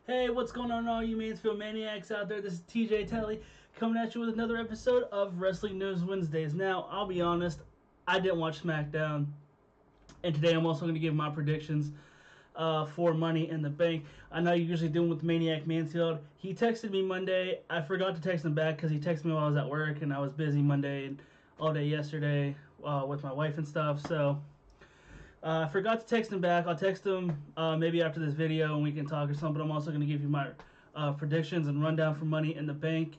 Hey, what's going on, all you Mansfield maniacs out there? This is TJ Telly coming at you with another episode of Wrestling News Wednesdays. Now, I'll be honest, I didn't watch SmackDown, and today I'm also going to give my predictions for Money in the Bank. I know you usually do them with Maniac Mansfield. He texted me Monday. I forgot to text him back because he texted me while I was at work, and I was busy Monday and all day yesterday with my wife and stuff. So I forgot to text him back. I'll text him maybe after this video and we can talk or something. But I'm also going to give you my predictions and rundown for Money in the Bank.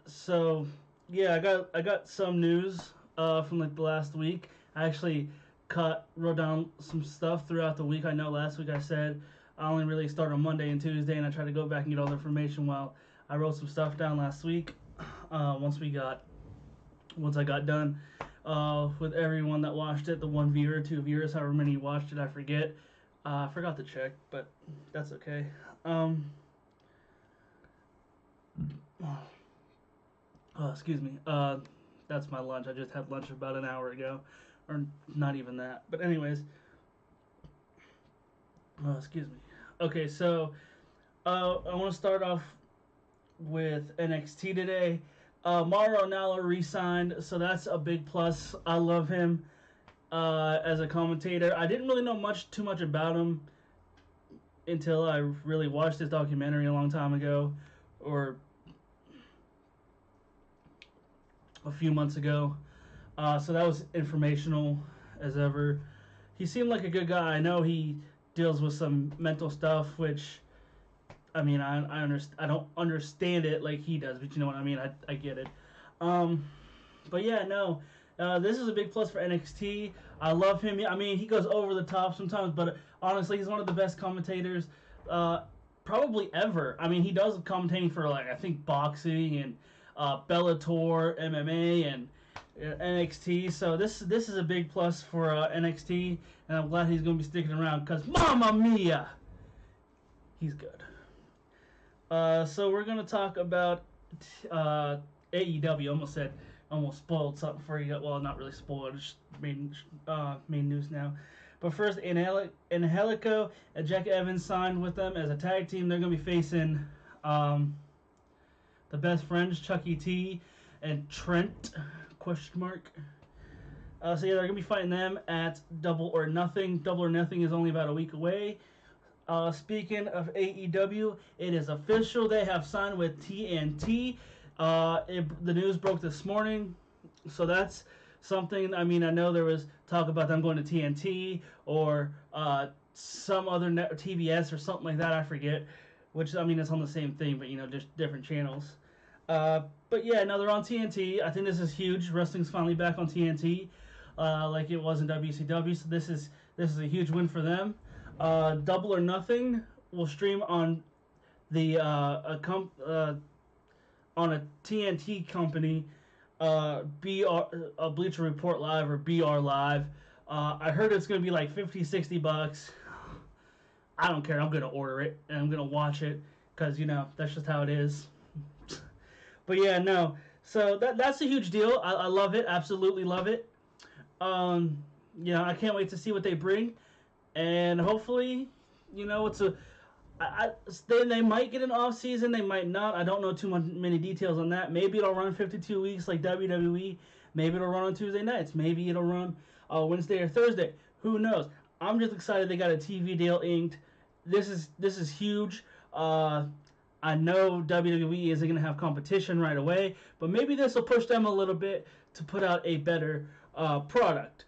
So yeah, I got some news from like the last week. I actually wrote down some stuff throughout the week. I know last week I said I only really start on Monday and Tuesday, and I tried to go back and get all the information. While I wrote some stuff down last week. Once I got done with everyone that watched it, the 1 viewer, 2 viewers, however many watched it, I forget. I forgot to check, but that's okay. Excuse me. That's my lunch. I just had lunch about an hour ago, or not even that. But anyways, excuse me. Okay, so I want to start off with NXT today. Mauro Ranallo re-signed, so that's a big plus. I love him as a commentator. I didn't really know too much about him until I really watched his documentary a long time ago, or a few months ago. So that was informational as ever. He seemed like a good guy. I know he deals with some mental stuff, which I mean, I don't understand it like he does, but you know what I mean. I get it. But yeah, no. This is a big plus for NXT. I love him. I mean, he goes over the top sometimes, but honestly, he's one of the best commentators probably ever. I mean, he does commentating for like I think boxing and Bellator, MMA, and NXT. So this is a big plus for NXT, and I'm glad he's going to be sticking around because Mamma Mia, he's good. So we're gonna talk about AEW. Almost spoiled something for you. Well, not really spoiled. Just main news now. But first, Angelico and Jack Evans signed with them as a tag team. They're gonna be facing the best friends, Chucky T and Trent ? So yeah, they're gonna be fighting them at Double or Nothing. Double or Nothing is only about a week away. Speaking of AEW, it is official. They have signed with TNT. The news broke this morning, so that's something. I mean, I know there was talk about them going to TNT or some other TBS or something like that. I forget. Which I mean, it's on the same thing, but you know, just different channels. But yeah, now they're on TNT. I think this is huge. Wrestling's finally back on TNT, like it was in WCW. So this is a huge win for them. Double or Nothing will stream on the on a TNT company, Bleacher Report Live or BR Live. I heard it's gonna be like $50-$60. I don't care. I'm gonna order it and I'm gonna watch it because you know that's just how it is. But yeah, no. So that's a huge deal. I love it. Absolutely love it. Yeah, I can't wait to see what they bring. And hopefully, you know, they might get an off season, they might not. I don't know many details on that. Maybe it'll run 52 weeks like WWE. Maybe it'll run on Tuesday nights. Maybe it'll run Wednesday or Thursday. Who knows? I'm just excited they got a TV deal inked. This is huge. I know WWE isn't going to have competition right away, but maybe this will push them a little bit to put out a better product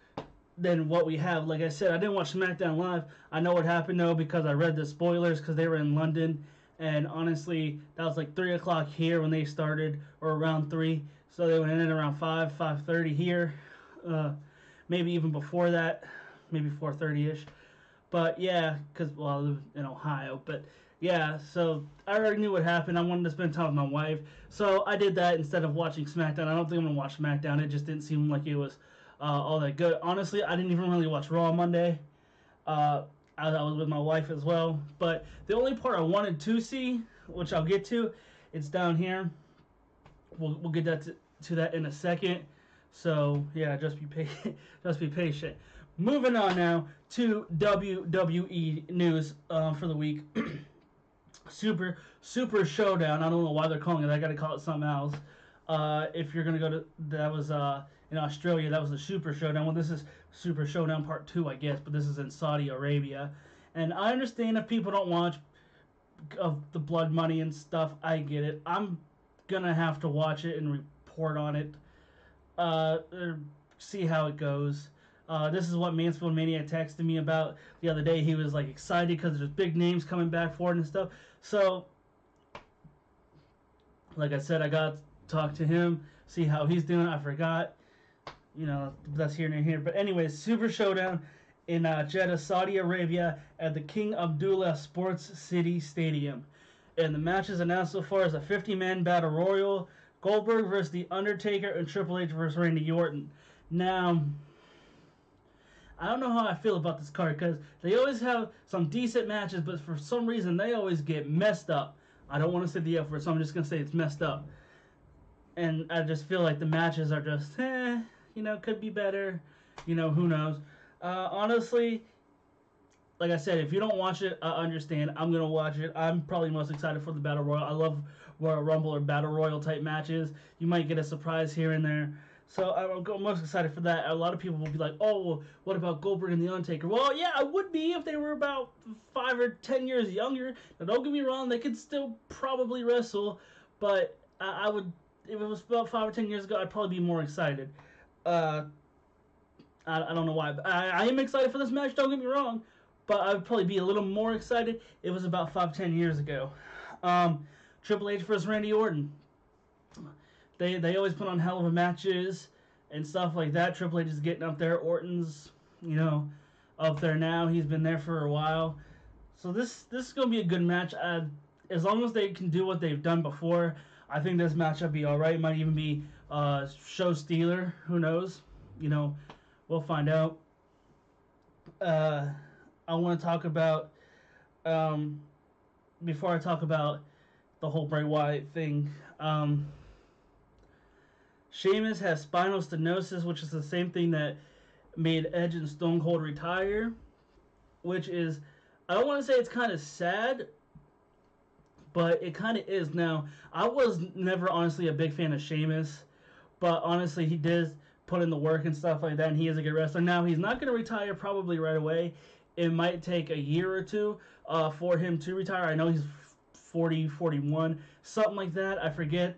than what we have. Like I said, I didn't watch SmackDown Live. I know what happened though because I read the spoilers because they were in London, and honestly, that was like 3 o'clock here when they started, or around 3. So they went in around 5:30 here, maybe even before that, maybe 4:30ish. But yeah, because well, I live in Ohio. But yeah, so I already knew what happened. I wanted to spend time with my wife, so I did that instead of watching SmackDown. I don't think I'm gonna watch SmackDown. It just didn't seem like it was all that good. Honestly, I didn't even really watch Raw Monday. I was with my wife as well. But the only part I wanted to see, which I'll get to, it's down here. We'll get to that in a second. So yeah, just be patient. Just be patient. Moving on now to WWE news for the week. Super Showdown. I don't know why they're calling it. I got to call it something else. If you're gonna go to that was in Australia, that was the Super Showdown. Well, this is Super Showdown Part 2, I guess, but this is in Saudi Arabia. And I understand if people don't watch of the blood money and stuff. I get it. I'm gonna have to watch it and report on it. Or see how it goes. This is what Mansfield Maniac texted me about the other day. He was like excited because there's big names coming back for it and stuff. So, like I said, I got to talk to him, see how he's doing. I forgot, that's here and here. But anyways, Super Showdown in Jeddah, Saudi Arabia, at the King Abdullah Sports City Stadium. And the matches announced so far is a 50-man battle royal: Goldberg versus The Undertaker and Triple H versus Randy Orton. Now, I don't know how I feel about this card because they always have some decent matches, but for some reason they always get messed up. I don't want to say the F word, so I'm just going to say it's messed up. And I just feel like the matches are just, could be better. Who knows. Honestly, like I said, if you don't watch it, I understand. I'm going to watch it. I'm probably most excited for the Battle Royal. I love Royal Rumble or Battle Royal type matches. You might get a surprise here and there. So I'm most excited for that. A lot of people will be like, oh, well, what about Goldberg and The Undertaker? Well, yeah, I would be if they were about 5 or 10 years younger. Now, don't get me wrong, they could still probably wrestle, but I would, if it was about 5 or 10 years ago, I'd probably be more excited. I don't know why, but I am excited for this match, don't get me wrong, but I would probably be a little more excited if it was about 5-10 years ago. Triple H versus Randy Orton. They always put on hell of a matches and stuff like that. Triple H is getting up there. Orton's, up there now. He's been there for a while. So this is going to be a good match. As long as they can do what they've done before, I think this match will be all right. Might even be show stealer. Who knows? We'll find out. I want to talk about, before I talk about the whole Bray Wyatt thing, Sheamus has spinal stenosis, which is the same thing that made Edge and Stone Cold retire, which is, I don't want to say it's kind of sad, but it kind of is. Now, I was never honestly a big fan of Sheamus, but honestly, he did put in the work and stuff like that, and he is a good wrestler. Now, he's not going to retire probably right away. It might take a year or two for him to retire. I know he's 40, 41, something like that. I forget.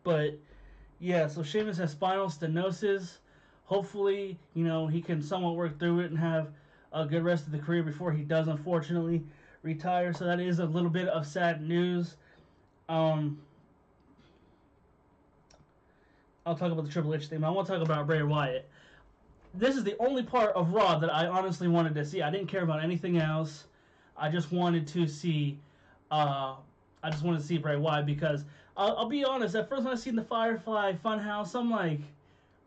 But, yeah, so Sheamus has spinal stenosis. Hopefully, he can somewhat work through it and have a good rest of the career before he does, unfortunately, retire. So that is a little bit of sad news. I'll talk about the Triple H thing, but I want to talk about Bray Wyatt. This is the only part of Raw that I honestly wanted to see. I didn't care about anything else. I just wanted to see Bray Wyatt because I'll be honest. At first, when I seen the Firefly Funhouse, I'm like,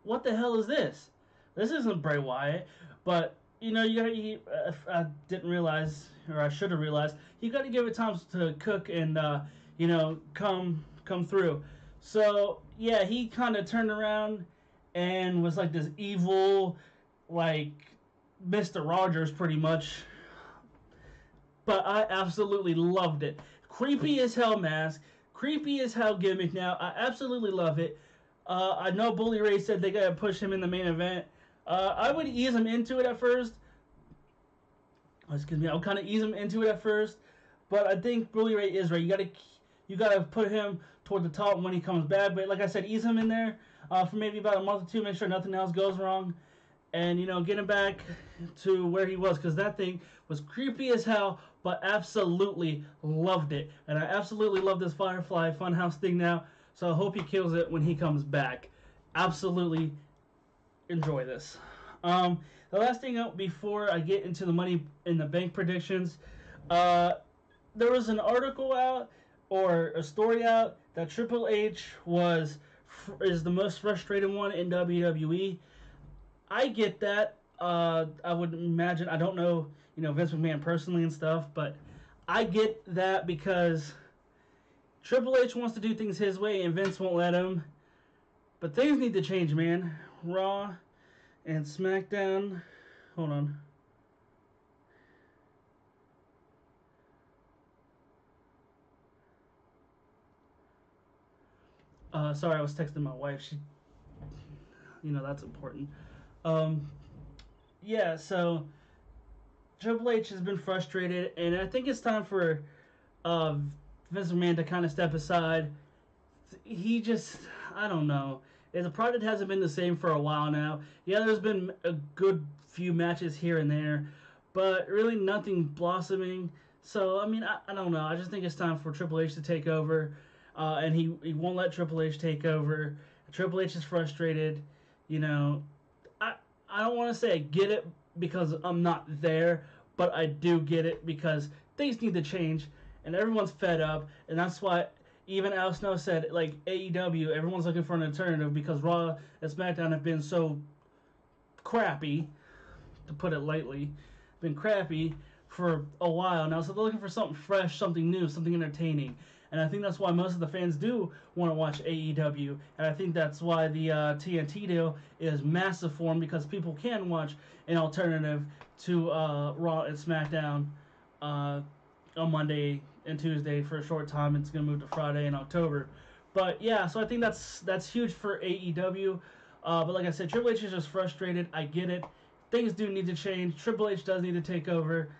"What the hell is this? This isn't Bray Wyatt." But you gotta. I didn't realize, or I should have realized, you got to give it time to cook and come through. So yeah, he kind of turned around and was like this evil, like Mr. Rogers, pretty much. But I absolutely loved it. Creepy as hell mask. Creepy as hell gimmick now. I absolutely love it. I know Bully Ray said they gotta push him in the main event. I would ease him into it at first. Excuse me. I'll kind of ease him into it at first. But I think Bully Ray is right. You gotta put him toward the top when he comes back. But like I said, ease him in there for maybe about a month or two. Make sure nothing else goes wrong. And, get him back to where he was. Because that thing was creepy as hell. But absolutely loved it. And I absolutely love this Firefly Funhouse thing now. So I hope he kills it when he comes back. Absolutely enjoy this. The last thing before I get into the Money in the Bank predictions. There was an article out, or a story out, that Triple H is the most frustrated one in WWE. I get that. I would imagine, I don't know, Vince McMahon personally and stuff, but I get that because Triple H wants to do things his way and Vince won't let him. But things need to change, man. Raw and SmackDown. Hold on. Sorry, I was texting my wife. She, that's important. Um, yeah, so Triple H has been frustrated, and I think it's time for uh, Vince McMahon to kind of step aside. He just, I don't know. The product hasn't been the same for a while now. Yeah, there's been a good few matches here and there, but really nothing blossoming. So, I mean, I don't know. I just think it's time for Triple H to take over, and he won't let Triple H take over. Triple H is frustrated. You know, I, I don't want to say I get it because I'm not there, but I do get it because things need to change, and everyone's fed up, and that's why even Al Snow said, like, AEW, everyone's looking for an alternative because Raw and SmackDown have been so crappy, to put it lightly, been crappy for a while now. So they're looking for something fresh, something new, something entertaining. And I think that's why most of the fans do want to watch AEW. And I think that's why the TNT deal is massive for them, because people can watch an alternative to Raw and SmackDown on Monday and Tuesday for a short time. It's going to move to Friday in October. But yeah, so I think that's huge for AEW. But like I said, Triple H is just frustrated. I get it. Things do need to change. Triple H does need to take over.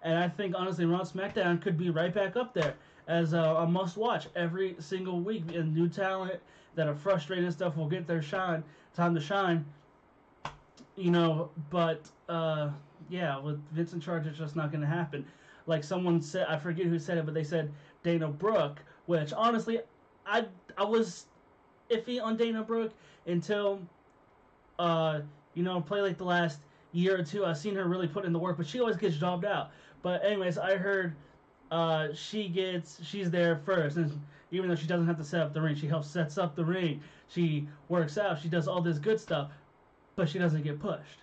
And I think, honestly, Raw and SmackDown could be right back up there as a must-watch every single week. And new talent that are frustrated and stuff will get their time to shine. But yeah, with Vince in charge, it's just not going to happen. Like someone said, I forget who said it, but they said Dana Brooke, which honestly, I was iffy on Dana Brooke until, play like the last year or two. I've seen her really put in the work, but she always gets jobbed out. But anyways, I heard she's there first, and even though she doesn't have to set up the ring, she helps sets up the ring. She works out. She does all this good stuff, but she doesn't get pushed.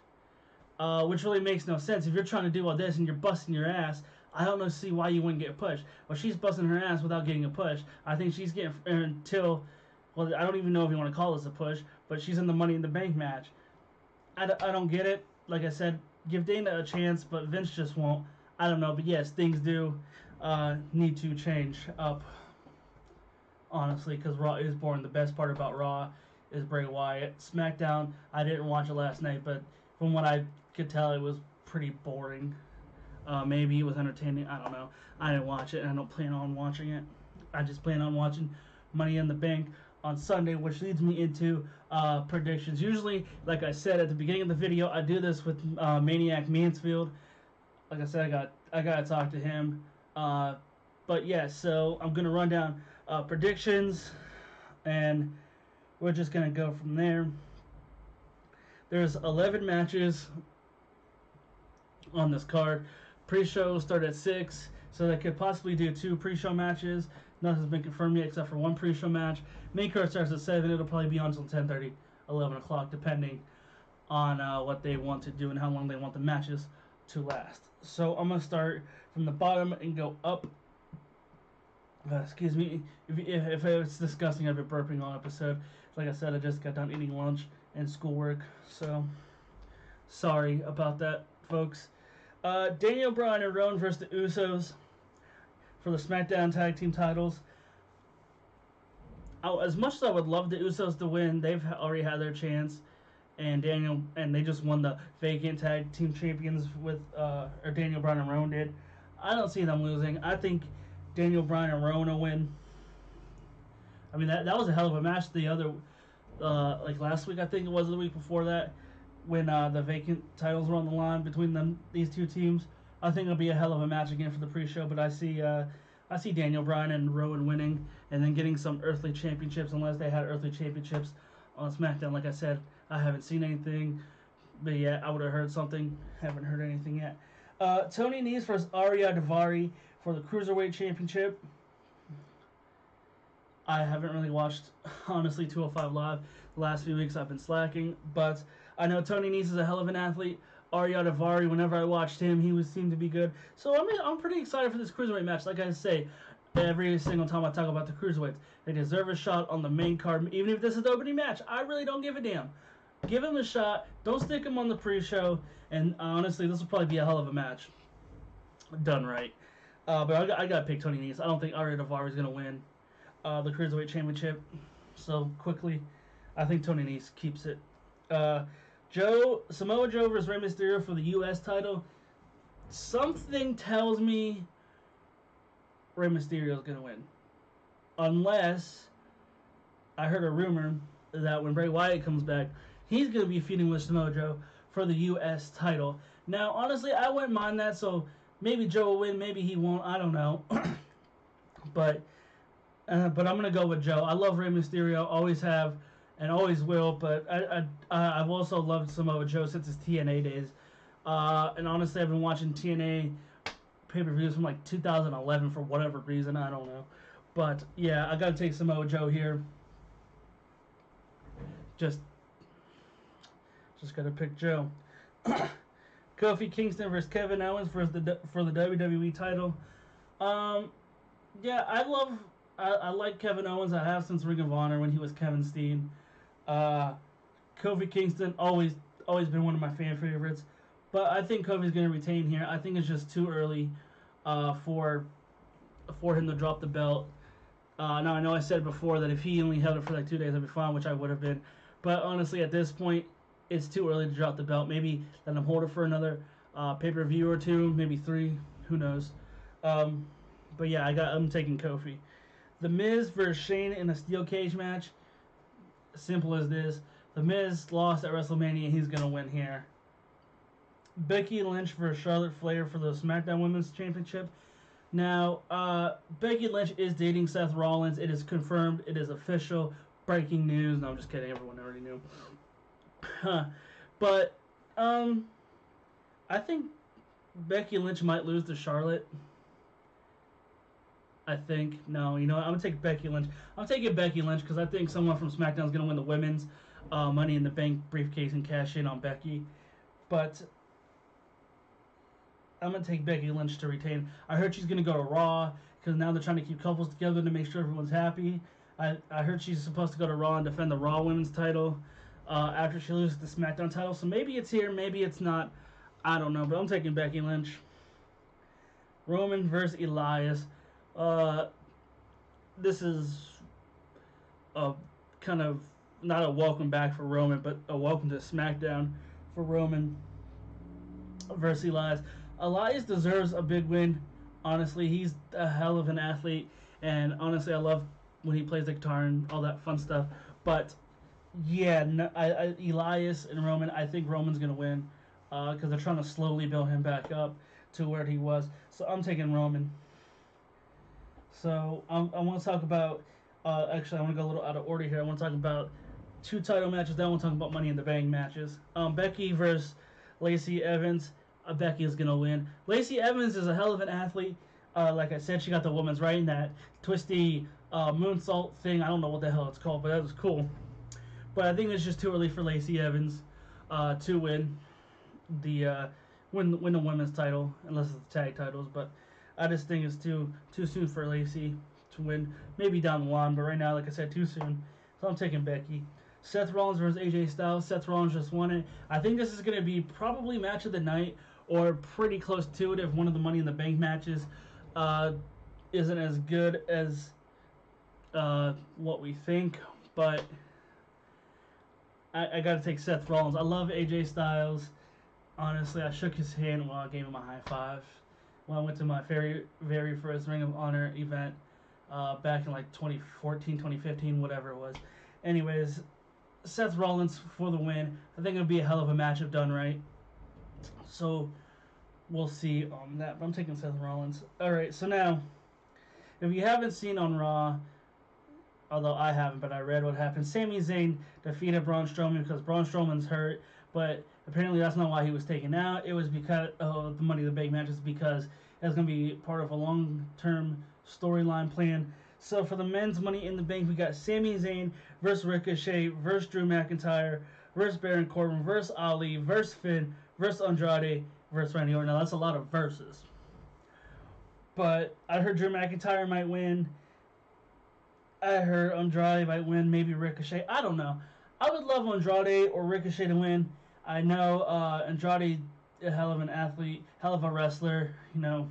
Which really makes no sense. If you're trying to do all this and you're busting your ass, I don't know see why you wouldn't get pushed. Well, she's busting her ass without getting a push. I think she's getting until, well, I don't even know if you want to call this a push, but she's in the Money in the Bank match. I don't get it. Like I said, give Dana a chance, but Vince just won't. I don't know, but yes, things do need to change up, honestly, because Raw is boring. The best part about Raw is Bray Wyatt. SmackDown, I didn't watch it last night, but from what I could tell, it was pretty boring. Maybe it was entertaining. I don't know. I didn't watch it, and I don't plan on watching it. I just plan on watching Money in the Bank on Sunday, which leads me into predictions. Usually, like I said at the beginning of the video, I do this with Maniac Mansfield. Like I said, I got to talk to him. But yeah, so I'm gonna run down predictions, and we're just gonna go from there. There's 11 matches on this card. Pre-show start at 6, so they could possibly do 2 pre-show matches. Nothing's been confirmed yet except for 1 pre-show match. Main card starts at 7. It'll probably be on until 10:30, 11 o'clock, depending on what they want to do and how long they want the matches to last. So I'm going to start from the bottom and go up. Excuse me. If it's disgusting, I've been burping all episode. Like I said, I just got done eating lunch and schoolwork, so sorry about that, folks. Daniel Bryan and Rowan versus the Usos for the SmackDown Tag Team titles. As much as I would love the Usos to win, they've already had their chance, and they just won the vacant Tag Team Champions with or Daniel Bryan and Rowan did. I don't see them losing. I think Daniel Bryan and Rowan will win. I mean, that was a hell of a match the other, like last week, I think it was, the week before that, when the vacant titles were on the line between these two teams. I think it'll be a hell of a match again for the pre-show, but I see Daniel Bryan and Rowan winning and then getting some earthly championships, unless they had earthly championships on SmackDown. Like I said, I haven't seen anything, but yeah, I would have heard something. Haven't heard anything yet. Tony Nese versus Ariya Daivari for the Cruiserweight Championship. I haven't really watched, honestly, 205 Live the last few weeks. I've been slacking, but I know Tony Nese is a hell of an athlete. Ariya Daivari, whenever I watched him, he seemed to be good. So I'm pretty excited for this Cruiserweight match. Like I say, every single time I talk about the Cruiserweights, they deserve a shot on the main card. Even if this is the opening match, I really don't give a damn. Give him a shot. Don't stick him on the pre-show. And honestly, this will probably be a hell of a match. Done right. But I got to pick Tony Nese. I don't think Ariya Daivari is going to win the Cruiserweight Championship. So quickly, I think Tony Nese keeps it. Uh, Samoa Joe versus Rey Mysterio for the U.S. title. Something tells me Rey Mysterio is gonna win, unless I heard a rumor that when Bray Wyatt comes back, he's gonna be feuding with Samoa Joe for the U.S. title. Now, honestly, I wouldn't mind that. So maybe Joe will win, maybe he won't. I don't know, but I'm gonna go with Joe. I love Rey Mysterio, always have, and always will. But I've also loved Samoa Joe since his TNA days. And honestly, I've been watching TNA pay-per-views from like 2011 for whatever reason. I don't know. But yeah, I gotta take Samoa Joe here. Just gotta pick Joe. Kofi Kingston versus Kevin Owens for the WWE title. Yeah, I like Kevin Owens. I have since Ring of Honor when he was Kevin Steen. Kofi Kingston always been one of my fan favorites, but I think Kofi's gonna retain here. I think it's just too early for him to drop the belt. Now I know I said before that if he only held it for like 2 days, I'd be fine, which I would have been. But honestly, at this point, it's too early to drop the belt. Maybe let him hold it for another pay-per-view or two, maybe 3. Who knows? But yeah, I'm taking Kofi. The Miz versus Shane in a steel cage match. Simple as this. The Miz lost at WrestleMania. He's gonna win here. Becky Lynch versus Charlotte Flair for the SmackDown Women's Championship. Now, Becky Lynch is dating Seth Rollins. It is confirmed. It is official. Breaking news. No, I'm just kidding. Everyone already knew. But, I think Becky Lynch might lose to Charlotte. I think. No, you know what? I'm going to take Becky Lynch. I'm taking Becky Lynch because I think someone from SmackDown is going to win the women's Money in the Bank briefcase and cash in on Becky. But I'm going to take Becky Lynch to retain. I heard she's going to go to Raw because now they're trying to keep couples together to make sure everyone's happy. I heard she's supposed to go to Raw and defend the Raw Women's title after she loses the SmackDown title. So maybe it's here, maybe it's not. I don't know, but I'm taking Becky Lynch. Roman versus Elias. This is a kind of not a welcome back for Roman, but a welcome to SmackDown for Roman versus Elias. Elias deserves a big win. Honestly, he's a hell of an athlete, and honestly, I love when he plays the guitar and all that fun stuff. But yeah, Elias and Roman, I think Roman's gonna win because they're trying to slowly build him back up to where he was. So I'm taking Roman. So I want to talk about. Actually, I want to go a little out of order here. I want to talk about 2 title matches. Then I want to talk about Money in the Bank matches. Becky versus Lacey Evans. Becky is gonna win. Lacey Evans is a hell of an athlete. Like I said, she got the women's right in that twisty moonsault thing. I don't know what the hell it's called, but that was cool. But I think it's just too early for Lacey Evans to win the win the women's title, unless it's the tag titles. But I just think it's too soon for Lacey to win. Maybe down the line, but right now, like I said, too soon. So I'm taking Becky. Seth Rollins versus AJ Styles. Seth Rollins just won it. I think this is going to be probably match of the night or pretty close to it if one of the Money in the Bank matches isn't as good as what we think. But I got to take Seth Rollins. I love AJ Styles. Honestly, I shook his hand while I gave him a high five when I went to my very, very first Ring of Honor event back in like 2014, 2015, whatever it was. Anyways, Seth Rollins for the win. I think it'll be a hell of a match if done right. So we'll see on that. But I'm taking Seth Rollins. Alright, so now, if you haven't seen on Raw, although I haven't, but I read what happened, Sami Zayn defeated Braun Strowman because Braun Strowman's hurt, but apparently that's not why he was taken out. It was because of the Money in the Bank matches, because it's going to be part of a long-term storyline plan. So for the men's Money in the Bank, we got Sami Zayn versus Ricochet versus Drew McIntyre versus Baron Corbin versus Ali versus Finn versus Andrade versus Randy Orton. Now that's a lot of verses. But I heard Drew McIntyre might win. I heard Andrade might win, maybe Ricochet. I don't know. I would love Andrade or Ricochet to win. I know Andrade, a hell of an athlete, hell of a wrestler, you know,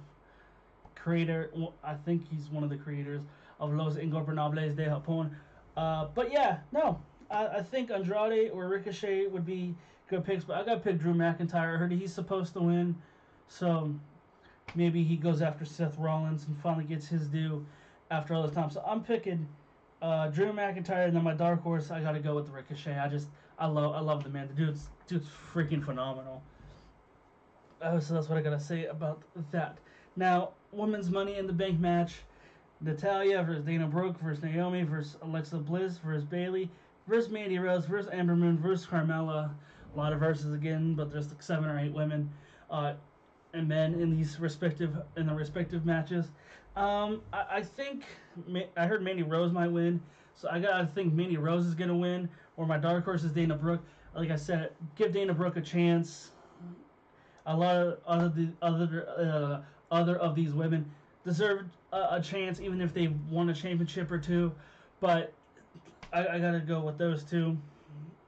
creator. I think he's one of the creators of Los Ingobernables de Japón. But yeah, no, I think Andrade or Ricochet would be good picks. But I got to pick Drew McIntyre. I heard he's supposed to win, so maybe he goes after Seth Rollins and finally gets his due after all this time. So I'm picking Drew McIntyre, and then my dark horse, I got to go with Ricochet. I love the man. The dude's freaking phenomenal. So that's what I gotta say about that. Now, women's Money in the Bank match: Natalia versus Dana Brooke versus Naomi versus Alexa Bliss versus Bayley versus Mandy Rose versus Amber Moon versus Carmella. A lot of verses again, but there's like 7 or 8 women and men in the respective matches. I think I heard Mandy Rose might win, so I gotta think Mandy Rose is gonna win. Or my dark horse is Dana Brooke. Like I said, give Dana Brooke a chance. A lot of other of these women deserve a chance, even if they won a championship or two. But I gotta go with those two.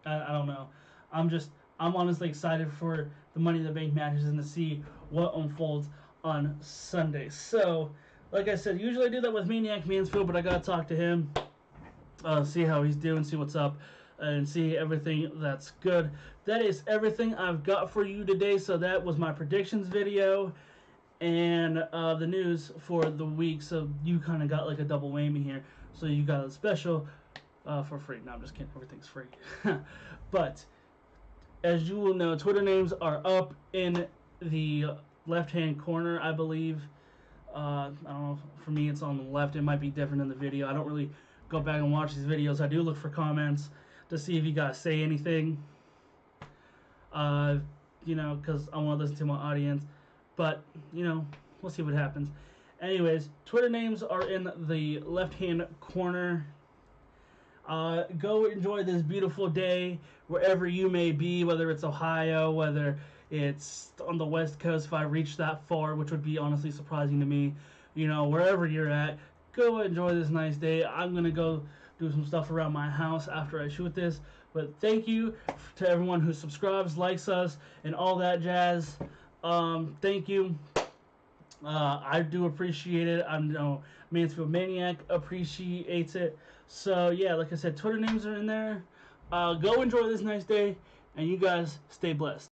I don't know. I'm just I'm honestly excited for the Money in the Bank matches and to see what unfolds on Sunday. So, like I said, usually I do that with Maniac Mansfield, but I gotta talk to him, see how he's doing, see what's up, and see everything that's good. That is everything I've got for you today. So that was my predictions video and the news for the week. So you kind of got like a double whammy here. So you got a special for free. No, I'm just kidding. Everything's free. But as you will know, Twitter names are up in the left-hand corner, I believe. I don't know. For me, it's on the left. It might be different in the video. I don't really go back and watch these videos. I do look for comments to see if you guys say anything. Because I want to listen to my audience. But, we'll see what happens. Anyways, Twitter names are in the left-hand corner. Go enjoy this beautiful day wherever you may be, whether it's Ohio, whether it's on the West Coast, if I reach that far, which would be honestly surprising to me. Wherever you're at, go enjoy this nice day. I'm going to go do some stuff around my house after I shoot this. But thank you to everyone who subscribes, likes us, and all that jazz. Thank you. I do appreciate it. I know Mansfield Maniac appreciates it. So, yeah, like I said, Twitter names are in there. Go enjoy this nice day, and you guys stay blessed.